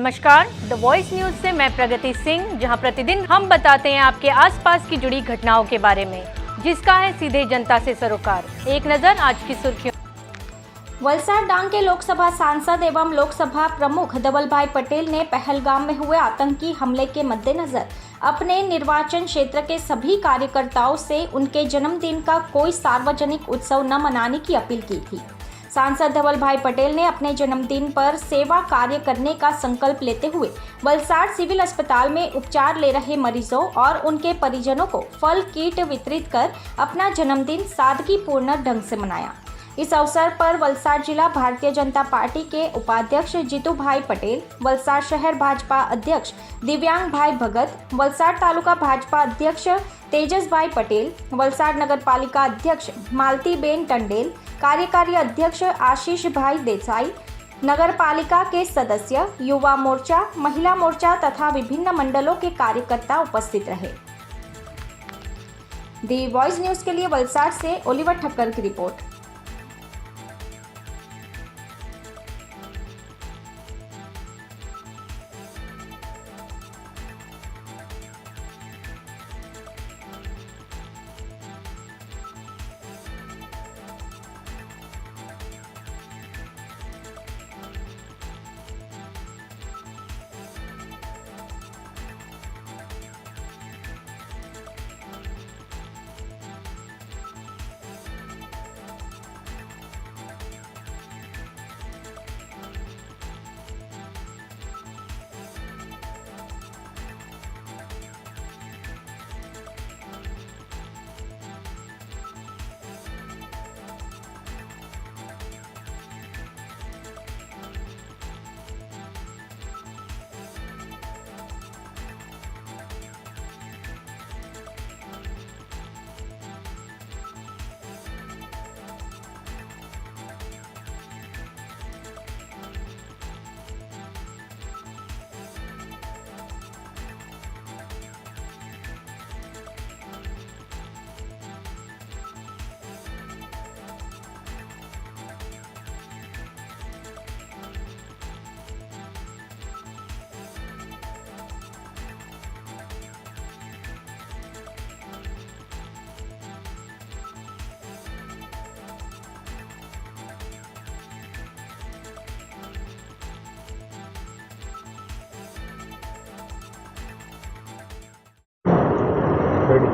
नमस्कार, the voice news से मैं प्रगति सिंह, जहां प्रतिदिन हम बताते हैं आपके आसपास की जुड़ी घटनाओं के बारे में, जिसका है सीधे जनता से सरोकार। एक नजर आज की सुर्खियों। वलसाड डांग के लोकसभा सांसद एवं लोकसभा प्रमुख धवलभाई पटेल ने पहलगाम में हुए आतंकी हमले के मद्देनजर अपने निर्वाचन क्षेत्र के सभी कार्यकर्ताओं से उनके जन्मदिन का कोई सार्वजनिक उत्सव न मनाने की अपील की थी। सांसद धवलभाई पटेल ने अपने जन्मदिन पर सेवा कार्य करने का संकल्प लेते हुए वलसाड सिविल अस्पताल में उपचार ले रहे मरीजों और उनके परिजनों को फल किट वितरित कर अपना जन्मदिन सादगीपूर्ण ढंग से मनाया। इस अवसर पर वलसाड जिला भारतीय जनता पार्टी के उपाध्यक्ष जीतू भाई पटेल, वलसाड शहर भाजपा अध्यक्ष दिव्यांग भाई भगत, वलसाड तालुका भाजपा अध्यक्ष तेजस भाई पटेल, वलसाड नगर पालिका अध्यक्ष मालती बेन टंडेल, कार्यकारी अध्यक्ष आशीष भाई देसाई, नगर पालिका के सदस्य, युवा मोर्चा, महिला मोर्चा तथा विभिन्न मंडलों के कार्यकर्ता उपस्थित रहे। दी वॉइस न्यूज के लिए वलसाड से ओलिवर ठक्कर की रिपोर्ट।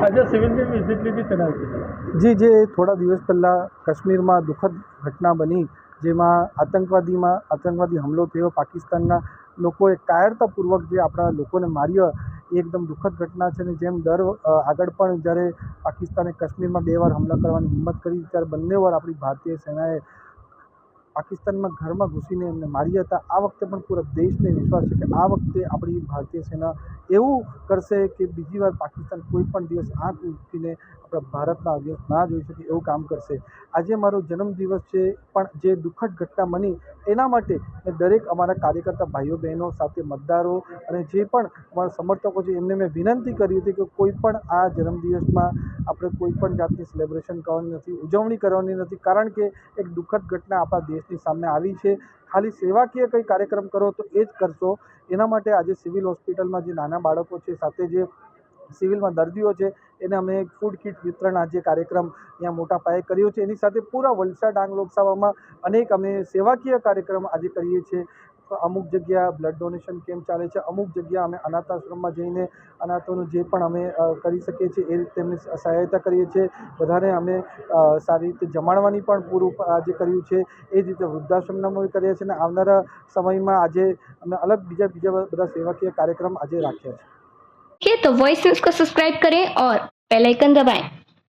આજે સિવિલની વિઝિટ લીધી તેના જી જે થોડા દિવસ પહેલાં કાશ્મીરમાં દુઃખદ ઘટના બની, જેમાં આતંકવાદી હુમલો થયો, પાકિસ્તાનના લોકોએ કાયરતાપૂર્વક જે આપણા લોકોને માર્યા, એ એકદમ દુઃખદ ઘટના છે. અને જેમ આગળ પણ જ્યારે પાકિસ્તાને કાશ્મીરમાં 2 વાર હુમલા કરવાની હિંમત કરી, ત્યારે બંને વાર આપણી ભારતીય સેનાએ પાકિસ્તાનમાં ઘરમાં ઘૂસીને એમને માર્યા હતા. આ વખતે પણ પૂરા દેશને વિશ્વાસ છે કે આ વખતે આપણી ભારતીય સેના એવું કરશે કે બીજી વાર પાકિસ્તાન કોઈ પણ દિવસ આંખ ઉઠીને આપણા ભારતના અગેન્સ્ટ ના જોઈ શકે, એવું કામ કરશે. આજે મારો જન્મદિવસ છે, પણ જે દુઃખદ ઘટના બની એના માટે મેં દરેક અમારા કાર્યકર્તા ભાઈઓ બહેનો સાથે, મતદારો અને જે પણ અમારા સમર્થકો છે, એમને મેં વિનંતી કરી હતી કે કોઈ પણ આ જન્મદિવસમાં આપણે કોઈ પણ જાતની સેલિબ્રેશન કરવાની નથી, ઉજવણી કરવાની નથી, કારણ કે એક દુઃખદ ઘટના આપણા દેશની સામે આવી છે. ખાલી સેવાકીય કંઈ કાર્યક્રમ કરો તો એ જ કરશો. એના માટે આજે સિવિલ હોસ્પિટલમાં જે નાના બાળકો છે, સાથે જે સિવિલમાં દર્દીઓ છે, એને અમે ફૂડ કિટ વિતરણ આજે કાર્યક્રમ અહીંયા મોટા પાયે કર્યો છે. એની સાથે પૂરા વલસાડ ડાંગ લોકસભામાં અનેક અમે સેવાકીય કાર્યક્રમ આજે કરીએ છીએ. અમુક જગ્યા બ્લડ ડોનેશન કેમ્પ ચાલે છે, અમુક જગ્યા અમે અનાથ આશ્રમમાં જઈને અનાથોનું જે પણ અમે કરી શકીએ છીએ એ રીતે તેમની સહાયતા કરીએ છીએ. બધાને અમે સારી રીતે જમાડવાની પણ પૂરું આજે કર્યું છે. એ જ રીતે વૃદ્ધાશ્રમમાં કરીએ છીએ. અને આવનારા સમયમાં આજે અમે અલગ બીજા બધા સેવાકીય કાર્યક્રમ આજે રાખ્યા છે. तो वॉइस न्यूज को सब्सक्राइब करें और बेल आइकन दबाएं।